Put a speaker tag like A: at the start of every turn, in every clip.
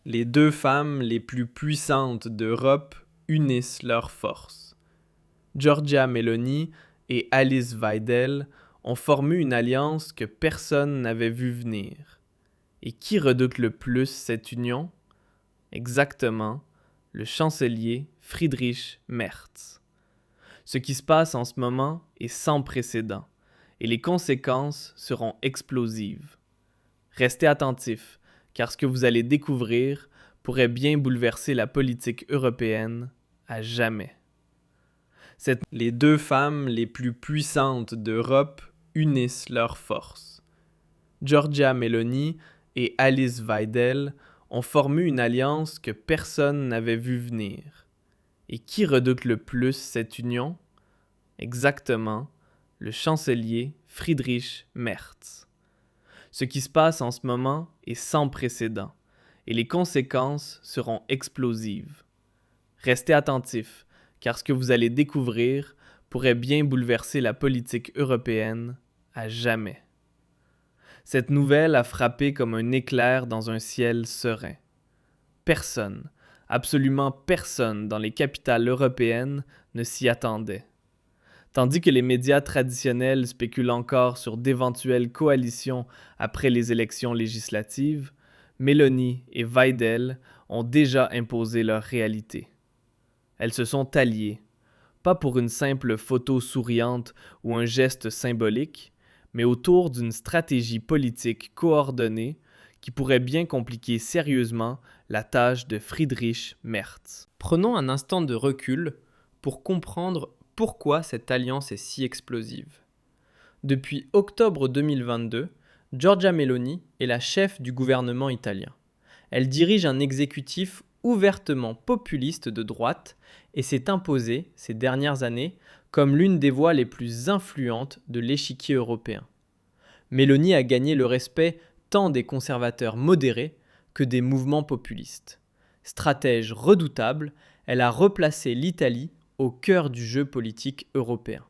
A: Les deux femmes les plus puissantes d'Europe unissent leurs forces. Giorgia Meloni et Alice Weidel ont formé une alliance que personne n'avait vue venir. Et qui redoute le plus cette union? Exactement, le chancelier Friedrich Merz. Ce qui se passe en ce moment est sans précédent, et les conséquences seront explosives. Restez attentifs, car ce que vous allez découvrir pourrait bien bouleverser la politique européenne à jamais. Les deux femmes les plus puissantes d'Europe unissent leurs forces. Giorgia Meloni et Alice Weidel ont formé une alliance que personne n'avait vue venir. Et qui redoute le plus cette union? Exactement, le chancelier Friedrich Merz. Ce qui se passe en ce moment est sans précédent, et les conséquences seront explosives. Restez attentifs, car ce que vous allez découvrir pourrait bien bouleverser la politique européenne à jamais. Cette nouvelle a frappé comme un éclair dans un ciel serein. Personne, absolument personne dans les capitales européennes ne s'y attendait. Tandis que les médias traditionnels spéculent encore sur d'éventuelles coalitions après les élections législatives, Meloni et Weidel ont déjà imposé leur réalité. Elles se sont alliées, pas pour une simple photo souriante ou un geste symbolique, mais autour d'une stratégie politique coordonnée qui pourrait bien compliquer sérieusement la tâche de Friedrich Merz. Prenons un instant de recul pour comprendre pourquoi cette alliance est si explosive. Depuis octobre 2022, Giorgia Meloni est la chef du gouvernement italien. Elle dirige un exécutif ouvertement populiste de droite et s'est imposée ces dernières années comme l'une des voix les plus influentes de l'échiquier européen. Meloni a gagné le respect tant des conservateurs modérés que des mouvements populistes. Stratège redoutable, elle a replacé l'Italie au cœur du jeu politique européen.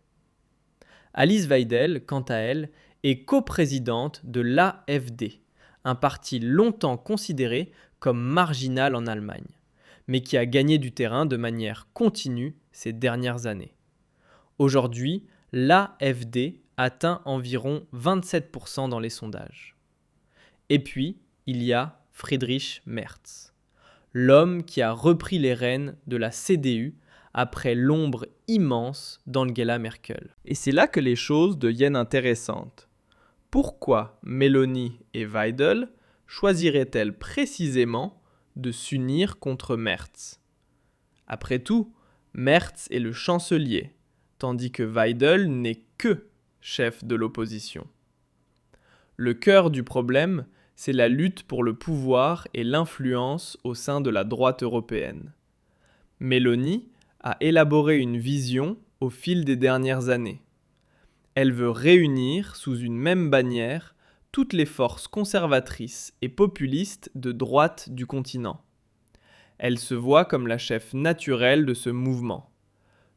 A: Alice Weidel, quant à elle, est coprésidente de l'AfD, un parti longtemps considéré comme marginal en Allemagne, mais qui a gagné du terrain de manière continue ces dernières années. Aujourd'hui, l'AfD atteint environ 27% dans les sondages. Et puis, il y a Friedrich Merz, l'homme qui a repris les rênes de la CDU après l'ombre immense d'Angela Merkel. Et c'est là que les choses deviennent intéressantes. Pourquoi Meloni et Weidel choisiraient-elles précisément de s'unir contre Merz? Après tout, Merz est le chancelier, tandis que Weidel n'est que chef de l'opposition. Le cœur du problème, c'est la lutte pour le pouvoir et l'influence au sein de la droite européenne. Meloni a élaboré une vision au fil des dernières années. Elle veut réunir sous une même bannière toutes les forces conservatrices et populistes de droite du continent. Elle se voit comme la chef naturelle de ce mouvement.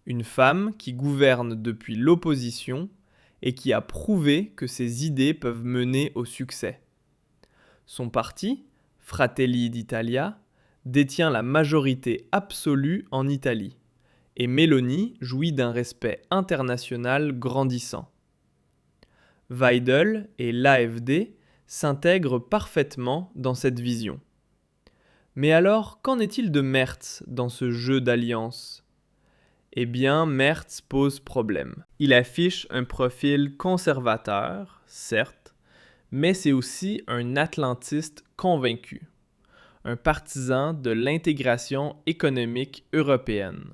A: Une femme qui gouverne depuis l'opposition et qui a prouvé que ses idées peuvent mener au succès. Son parti, Fratelli d'Italia, détient la majorité absolue en Italie, et Meloni jouit d'un respect international grandissant. Weidel et l'AfD s'intègrent parfaitement dans cette vision. Mais alors, qu'en est-il de Merz dans ce jeu d'alliance ? Eh bien, Merz pose problème. Il affiche un profil conservateur, certes, mais c'est aussi un atlantiste convaincu, un partisan de l'intégration économique européenne,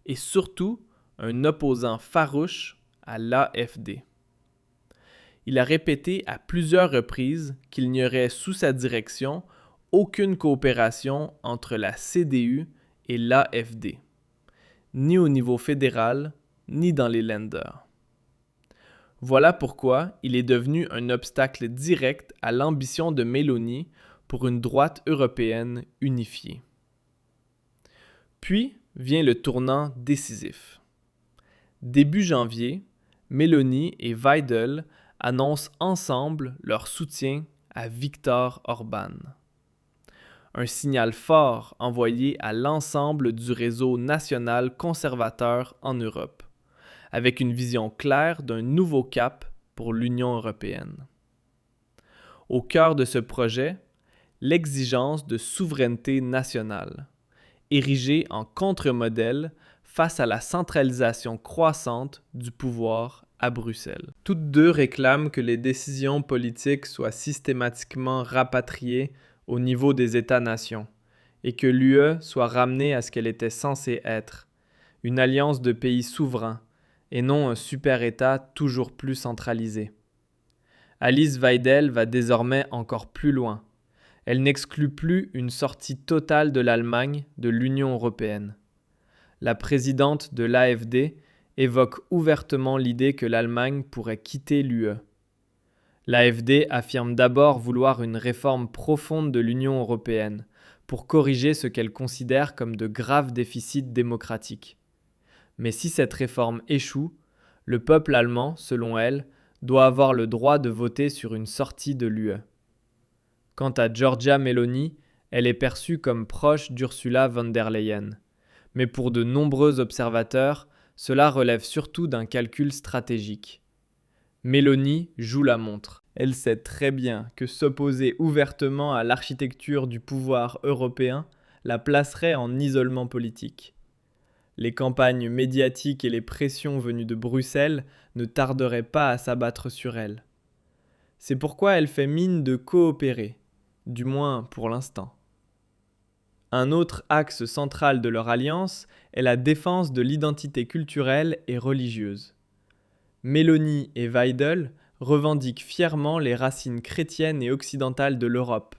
A: et surtout un opposant farouche à l'AfD. Il a répété à plusieurs reprises qu'il n'y aurait sous sa direction aucune coopération entre la CDU et l'AfD, ni au niveau fédéral, ni dans les Länder. Voilà pourquoi il est devenu un obstacle direct à l'ambition de Meloni pour une droite européenne unifiée. Puis vient le tournant décisif. Début janvier, Meloni et Weidel annoncent ensemble leur soutien à Viktor Orban. un signal fort envoyé à l'ensemble du réseau national conservateur en Europe, avec une vision claire d'un nouveau cap pour l'Union européenne. Au cœur de ce projet, l'exigence de souveraineté nationale, érigée en contre-modèle face à la centralisation croissante du pouvoir à Bruxelles. Toutes deux réclament que les décisions politiques soient systématiquement rapatriées au niveau des États-nations et que l'UE soit ramenée à ce qu'elle était censée être, une alliance de pays souverains et non un super-État toujours plus centralisé. Alice Weidel va désormais encore plus loin. Elle n'exclut plus une sortie totale de l'Allemagne de l'Union européenne. La présidente de l'AfD évoque ouvertement l'idée que l'Allemagne pourrait quitter l'UE. L'AfD affirme d'abord vouloir une réforme profonde de l'Union européenne pour corriger ce qu'elle considère comme de graves déficits démocratiques. Mais si cette réforme échoue, le peuple allemand, selon elle, doit avoir le droit de voter sur une sortie de l'UE. Quant à Giorgia Meloni, elle est perçue comme proche d'Ursula von der Leyen. Mais pour de nombreux observateurs, cela relève surtout d'un calcul stratégique. Meloni joue la montre. Elle sait très bien que s'opposer ouvertement à l'architecture du pouvoir européen la placerait en isolement politique. Les campagnes médiatiques et les pressions venues de Bruxelles ne tarderaient pas à s'abattre sur elle. C'est pourquoi elle fait mine de coopérer, du moins pour l'instant. Un autre axe central de leur alliance est la défense de l'identité culturelle et religieuse. Meloni et Weidel revendiquent fièrement les racines chrétiennes et occidentales de l'Europe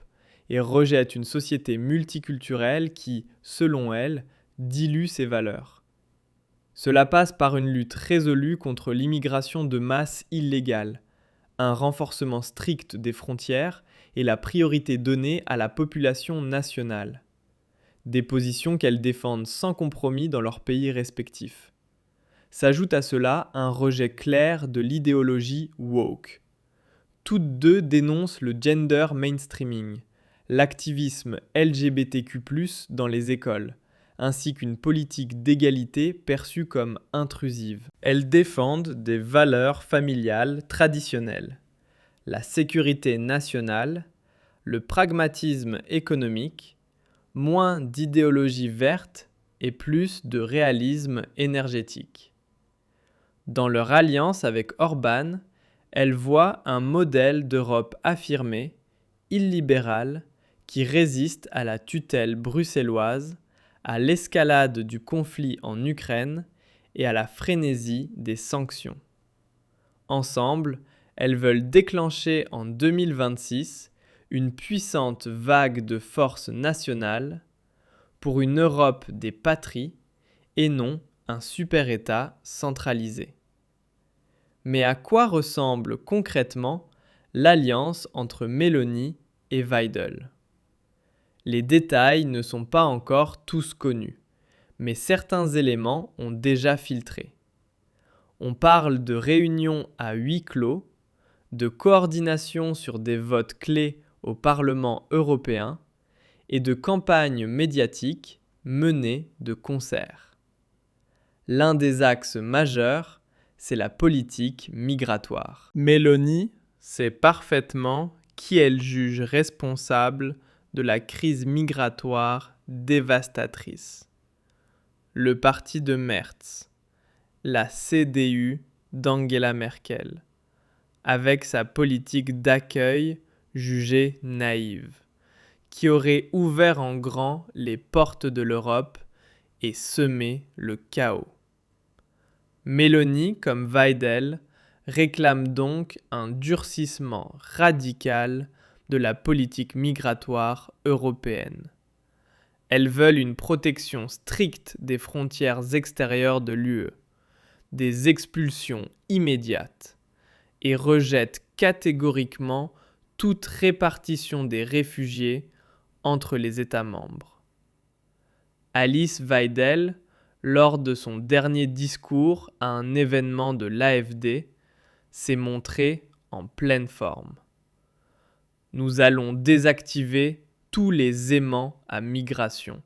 A: et rejettent une société multiculturelle qui, selon elles, dilue ses valeurs. Cela passe par une lutte résolue contre l'immigration de masse illégale, un renforcement strict des frontières et la priorité donnée à la population nationale. Des positions qu'elles défendent sans compromis dans leurs pays respectifs. S'ajoute à cela un rejet clair de l'idéologie woke. Toutes deux dénoncent le gender mainstreaming, l'activisme LGBTQ+, dans les écoles, ainsi qu'une politique d'égalité perçue comme intrusive. Elles défendent des valeurs familiales traditionnelles, la sécurité nationale, le pragmatisme économique, moins d'idéologie verte et plus de réalisme énergétique. Dans leur alliance avec Orban, elles voient un modèle d'Europe affirmé, illibéral, qui résiste à la tutelle bruxelloise, à l'escalade du conflit en Ukraine et à la frénésie des sanctions. Ensemble, elles veulent déclencher en 2026 une puissante vague de force nationale pour une Europe des patries et non un super-État centralisé. Mais à quoi ressemble concrètement l'alliance entre Meloni et Weidel ? Les détails ne sont pas encore tous connus, mais certains éléments ont déjà filtré. On parle de réunions à huis clos, de coordination sur des votes clés au Parlement européen et de campagnes médiatiques menées de concert. L'un des axes majeurs, c'est la politique migratoire. Meloni sait parfaitement qui elle juge responsable de la crise migratoire dévastatrice. Le parti de Merz, la CDU d'Angela Merkel, avec sa politique d'accueil jugée naïve, qui aurait ouvert en grand les portes de l'Europe et semé le chaos. Meloni, comme Weidel, réclame donc un durcissement radical de la politique migratoire européenne. Elles veulent une protection stricte des frontières extérieures de l'UE, des expulsions immédiates, et rejettent catégoriquement toute répartition des réfugiés entre les États membres. Alice Weidel, lors de son dernier discours à un événement de l'AfD, s'est montrée en pleine forme. Nous allons désactiver tous les aimants à migration.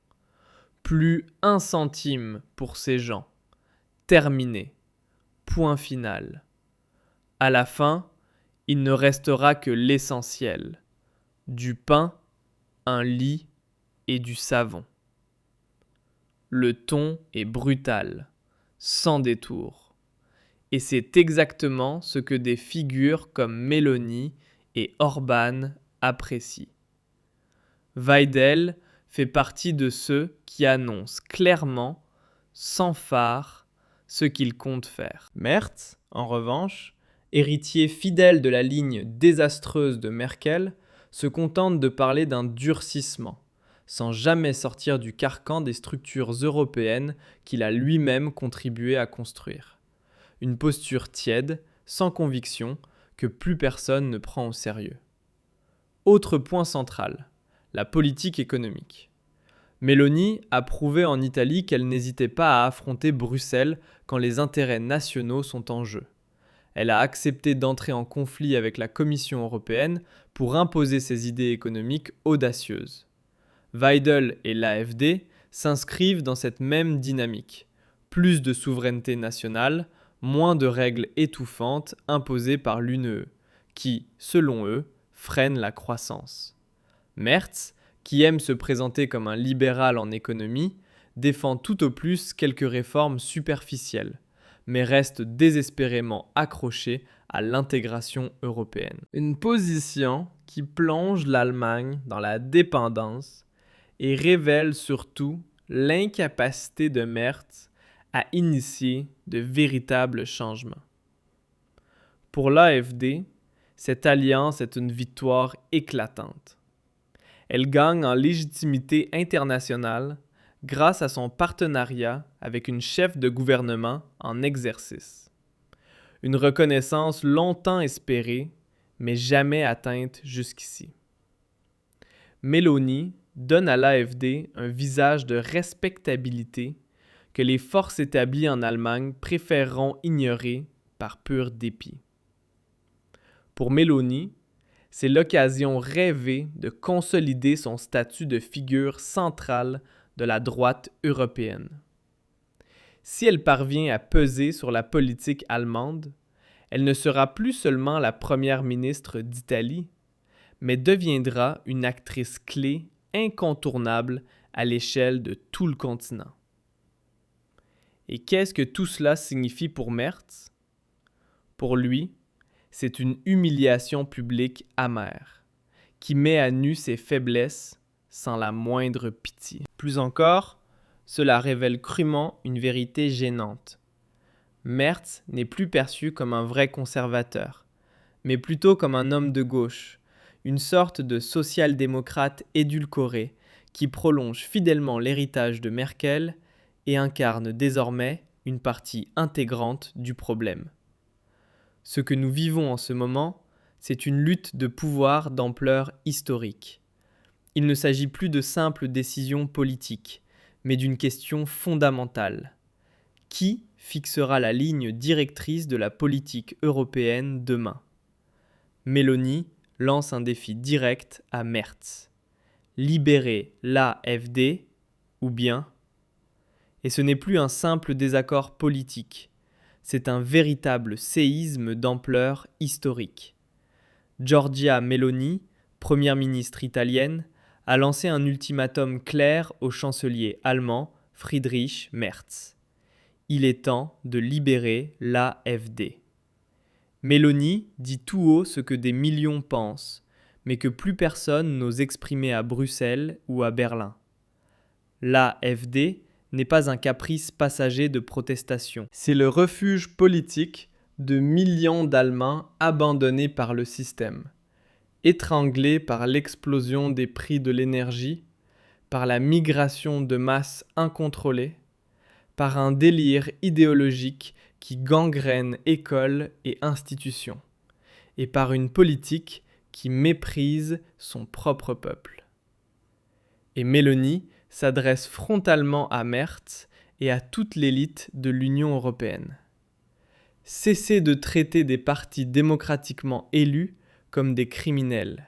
A: Plus un centime pour ces gens. Terminé. Point final. À la fin, il ne restera que l'essentiel. Du pain, un lit et du savon. Le ton est brutal, sans détour. Et c'est exactement ce que des figures comme Mélanie et Orban apprécient. Weidel fait partie de ceux qui annoncent clairement, sans phare, ce qu'ils comptent faire. Merz, en revanche, héritier fidèle de la ligne désastreuse de Merkel, se contente de parler d'un durcissement, sans jamais sortir du carcan des structures européennes qu'il a lui-même contribué à construire. Une posture tiède, sans conviction, que plus personne ne prend au sérieux. Autre point central, la politique économique. Meloni a prouvé en Italie qu'elle n'hésitait pas à affronter Bruxelles quand les intérêts nationaux sont en jeu. Elle a accepté d'entrer en conflit avec la Commission européenne pour imposer ses idées économiques audacieuses. Weidel et l'AfD s'inscrivent dans cette même dynamique. Plus de souveraineté nationale, moins de règles étouffantes imposées par l'UNE, qui, selon eux, freinent la croissance. Merz, qui aime se présenter comme un libéral en économie, défend tout au plus quelques réformes superficielles, mais reste désespérément accroché à l'intégration européenne. Une position qui plonge l'Allemagne dans la dépendance et révèle surtout l'incapacité de Merz à initier de véritables changements. Pour l'AfD, cette alliance est une victoire éclatante. Elle gagne en légitimité internationale grâce à son partenariat avec une chef de gouvernement en exercice. Une reconnaissance longtemps espérée, mais jamais atteinte jusqu'ici. Meloni donne à l'AfD un visage de respectabilité que les forces établies en Allemagne préféreront ignorer par pur dépit. Pour Meloni, c'est l'occasion rêvée de consolider son statut de figure centrale de la droite européenne. Si elle parvient à peser sur la politique allemande, elle ne sera plus seulement la première ministre d'Italie, mais deviendra une actrice clé incontournable à l'échelle de tout le continent. Et qu'est-ce que tout cela signifie pour Merz? Pour lui, c'est une humiliation publique amère, qui met à nu ses faiblesses sans la moindre pitié. Plus encore, cela révèle crûment une vérité gênante. Merz n'est plus perçu comme un vrai conservateur, mais plutôt comme un homme de gauche, une sorte de social-démocrate édulcoré qui prolonge fidèlement l'héritage de Merkel et incarne désormais une partie intégrante du problème. Ce que nous vivons en ce moment, c'est une lutte de pouvoir d'ampleur historique. Il ne s'agit plus de simples décisions politiques, mais d'une question fondamentale. Qui fixera la ligne directrice de la politique européenne demain? Meloni lance un défi direct à Merz. Libérer l'AfD ou bien? Et ce n'est plus un simple désaccord politique, c'est un véritable séisme d'ampleur historique. Giorgia Meloni, première ministre italienne, a lancé un ultimatum clair au chancelier allemand Friedrich Merz. Il est temps de libérer l'AfD. Meloni dit tout haut ce que des millions pensent, mais que plus personne n'ose exprimer à Bruxelles ou à Berlin. L'AfD n'est pas un caprice passager de protestation. C'est le refuge politique de millions d'Allemands abandonnés par le système, étranglés par l'explosion des prix de l'énergie, par la migration de masse incontrôlée, par un délire idéologique qui gangrène écoles et institutions, et par une politique qui méprise son propre peuple. Et Meloni s'adresse frontalement à Merz et à toute l'élite de l'Union européenne. Cessez de traiter des partis démocratiquement élus comme des criminels.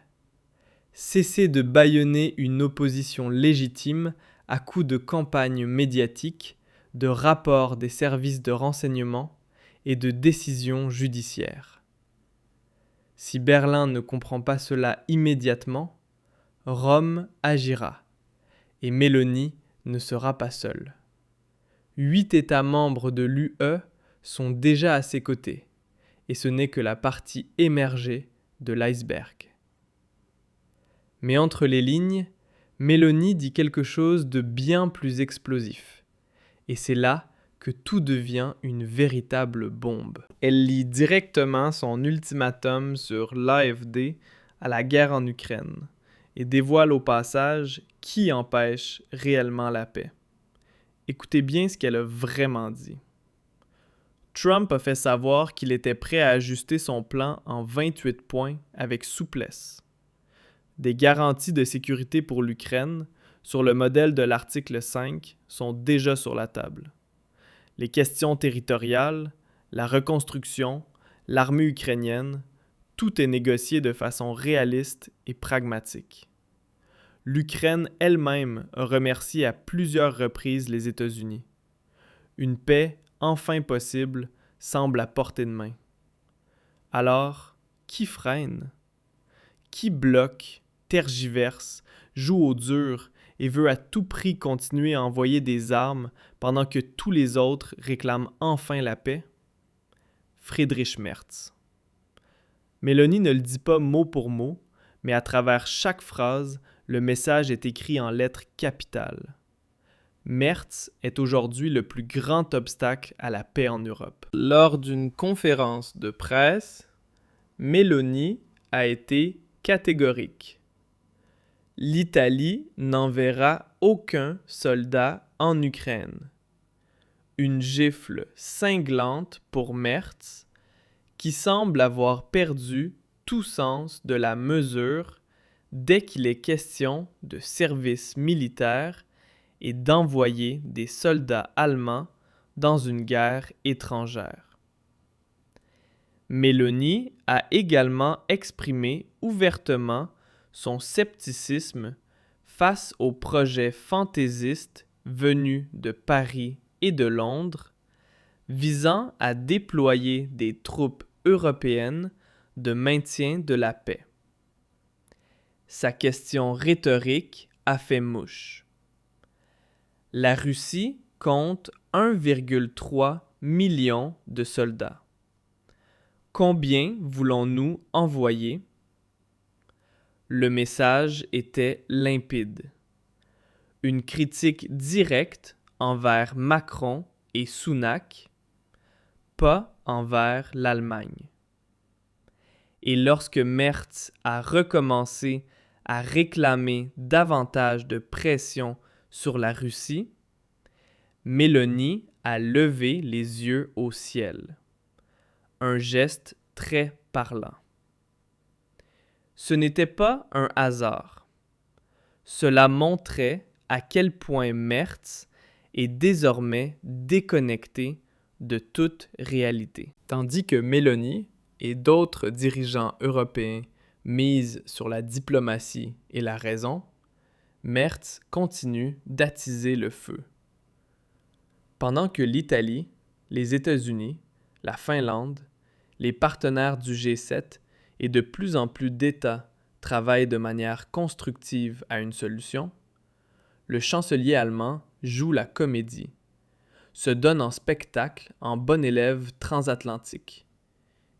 A: Cesser de bâillonner une opposition légitime à coups de campagnes médiatiques, de rapports des services de renseignement et de décisions judiciaires. Si Berlin ne comprend pas cela immédiatement, Rome agira, et Mélanie ne sera pas seule. 8 États membres de l'UE sont déjà à ses côtés, et ce n'est que la partie émergée de l'iceberg. Mais entre les lignes, Mélanie dit quelque chose de bien plus explosif, et c'est là que tout devient une véritable bombe. Elle lit directement son ultimatum sur l'AfD à la guerre en Ukraine, et dévoile au passage qui empêche réellement la paix. Écoutez bien ce qu'elle a vraiment dit. Trump a fait savoir qu'il était prêt à ajuster son plan en 28 points avec souplesse. Des garanties de sécurité pour l'Ukraine, sur le modèle de l'article 5, sont déjà sur la table. Les questions territoriales, la reconstruction, l'armée ukrainienne, tout est négocié de façon réaliste et pragmatique. L'Ukraine elle-même a remercié à plusieurs reprises les États-Unis. Une paix enfin possible semble à portée de main. Alors, qui freine? Qui bloque, tergiverse, joue au dur et veut à tout prix continuer à envoyer des armes pendant que tous les autres réclament enfin la paix? Friedrich Merz. Mélanie ne le dit pas mot pour mot, mais à travers chaque phrase, le message est écrit en lettres capitales. Merz est aujourd'hui le plus grand obstacle à la paix en Europe. Lors d'une conférence de presse, Mélanie a été catégorique. L'Italie n'enverra aucun soldat en Ukraine. Une gifle cinglante pour Merz, qui semble avoir perdu tout sens de la mesure dès qu'il est question de service militaire et d'envoyer des soldats allemands dans une guerre étrangère. Mélanie a également exprimé ouvertement son scepticisme face aux projets fantaisistes venus de Paris et de Londres visant à déployer des troupes européennes de maintien de la paix. Sa question rhétorique a fait mouche. La Russie compte 1,3 million de soldats. Combien voulons-nous envoyer? Le message était limpide. Une critique directe envers Macron et Sunak, pas envers l'Allemagne. Et lorsque Merz a recommencé à réclamer davantage de pression sur la Russie, Mélanie a levé les yeux au ciel. Un geste très parlant. Ce n'était pas un hasard. Cela montrait à quel point Merz est désormais déconnecté de toute réalité. Tandis que Mélanie et d'autres dirigeants européens misent sur la diplomatie et la raison, Merz continue d'attiser le feu. Pendant que l'Italie, les États-Unis, la Finlande, les partenaires du G7 et de plus en plus d'États travaillent de manière constructive à une solution, le chancelier allemand joue la comédie, se donne en spectacle en bon élève transatlantique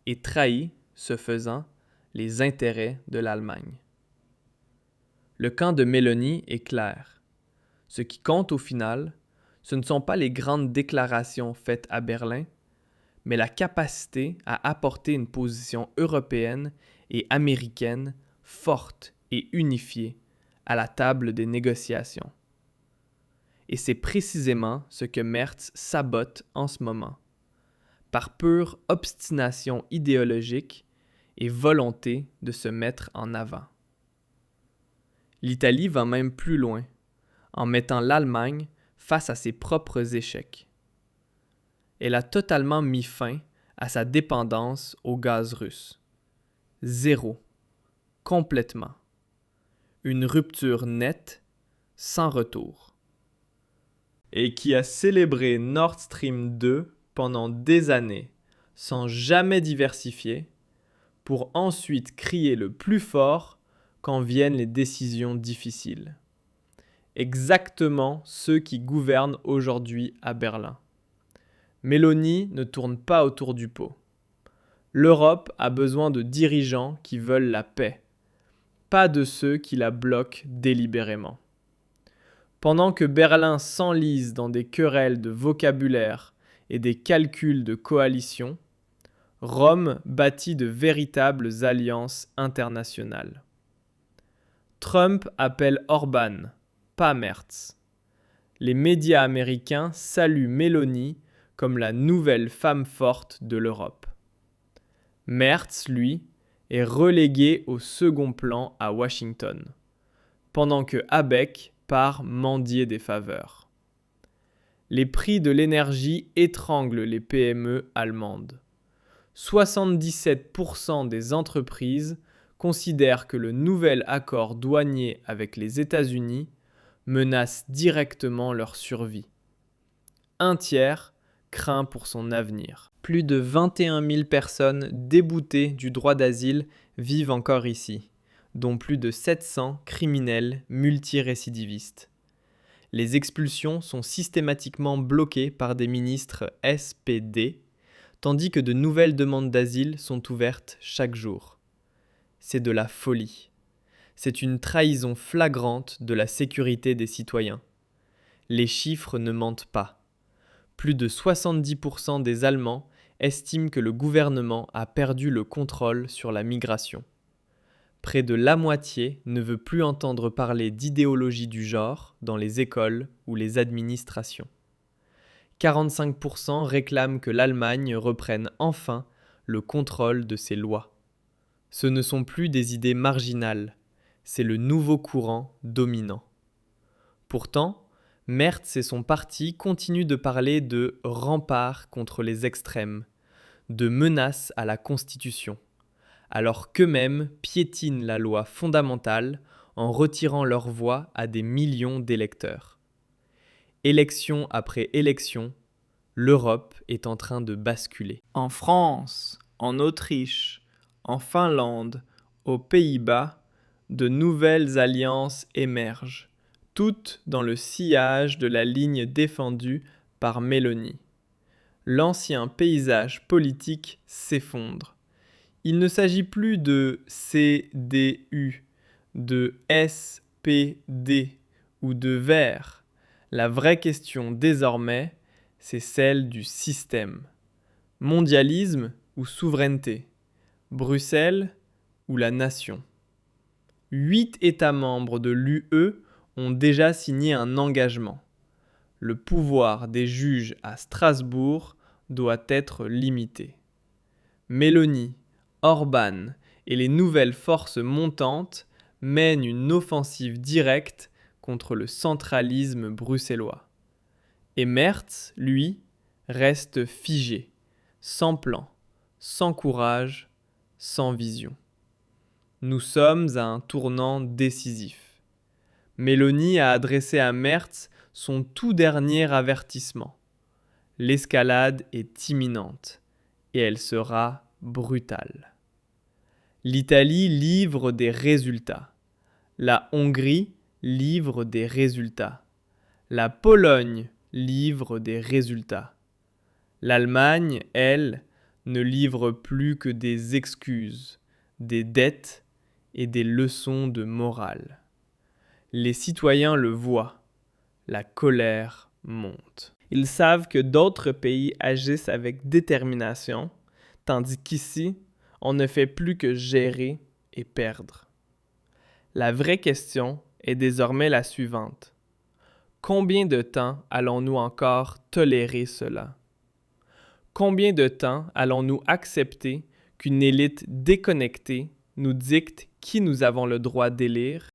A: et trahit, ce faisant, les intérêts de l'Allemagne. Le camp de Mélanie est clair. Ce qui compte au final, ce ne sont pas les grandes déclarations faites à Berlin, mais la capacité à apporter une position européenne et américaine forte et unifiée à la table des négociations. Et c'est précisément ce que Merz sabote en ce moment, par pure obstination idéologique et volonté de se mettre en avant. L'Italie va même plus loin, en mettant l'Allemagne face à ses propres échecs. Elle a totalement mis fin à sa dépendance au gaz russe. Zéro. Complètement. une rupture nette, sans retour. Et qui a célébré Nord Stream 2 pendant des années, sans jamais diversifier, pour ensuite crier le plus fort quand viennent les décisions difficiles. Exactement ceux qui gouvernent aujourd'hui à Berlin. Mélanie ne tourne pas autour du pot. L'Europe a besoin de dirigeants qui veulent la paix, pas de ceux qui la bloquent délibérément. Pendant que Berlin s'enlise dans des querelles de vocabulaire et des calculs de coalition, Rome bâtit de véritables alliances internationales. Trump appelle Orban, pas Merz. Les médias américains saluent Mélanie comme la nouvelle femme forte de l'Europe. Merz, lui, est relégué au second plan à Washington, pendant que Habeck part mendier des faveurs. Les prix de l'énergie étranglent les PME allemandes. 77% des entreprises considèrent que le nouvel accord douanier avec les États-Unis menace directement leur survie. Un tiers craint pour son avenir. Plus de 21 000 personnes déboutées du droit d'asile vivent encore ici, dont plus de 700 criminels multirécidivistes. Les expulsions sont systématiquement bloquées par des ministres SPD, tandis que de nouvelles demandes d'asile sont ouvertes chaque jour. C'est de la folie. C'est une trahison flagrante de la sécurité des citoyens. Les chiffres ne mentent pas. Plus de 70% des Allemands estiment que le gouvernement a perdu le contrôle sur la migration. Près de la moitié ne veut plus entendre parler d'idéologie du genre dans les écoles ou les administrations. 45% réclament que l'Allemagne reprenne enfin le contrôle de ses lois. Ce ne sont plus des idées marginales, c'est le nouveau courant dominant. Pourtant, Merz et son parti continuent de parler de rempart contre les extrêmes, de menace à la Constitution, alors qu'eux-mêmes piétinent la loi fondamentale en retirant leur voix à des millions d'électeurs. Élection après élection, l'Europe est en train de basculer. En France, en Autriche, en Finlande, aux Pays-Bas, de nouvelles alliances émergent, toutes dans le sillage de la ligne défendue par Mélanie. L'ancien paysage politique s'effondre. Il ne s'agit plus de CDU, de SPD ou de Verts. La vraie question désormais, c'est celle du système. Mondialisme ou souveraineté? Bruxelles ou la nation? 8 États membres de l'UE ont déjà signé un engagement. Le pouvoir des juges à Strasbourg doit être limité. Mélanie, Orban et les nouvelles forces montantes mènent une offensive directe contre le centralisme bruxellois. Et Merz, lui, reste figé, sans plan, sans courage, sans vision. Nous sommes à un tournant décisif. Mélanie a adressé à Merz son tout dernier avertissement. L'escalade est imminente et elle sera brutale. L'Italie livre des résultats. La Hongrie livre des résultats. La Pologne livre des résultats. L'Allemagne, elle, ne livre plus que des excuses, des dettes et des leçons de morale. Les citoyens le voient. La colère monte. Ils savent que d'autres pays agissent avec détermination, tandis qu'ici, on ne fait plus que gérer et perdre. La vraie question est désormais la suivante. Combien de temps allons-nous encore tolérer cela? Combien de temps allons-nous accepter qu'une élite déconnectée nous dicte qui nous avons le droit d'élire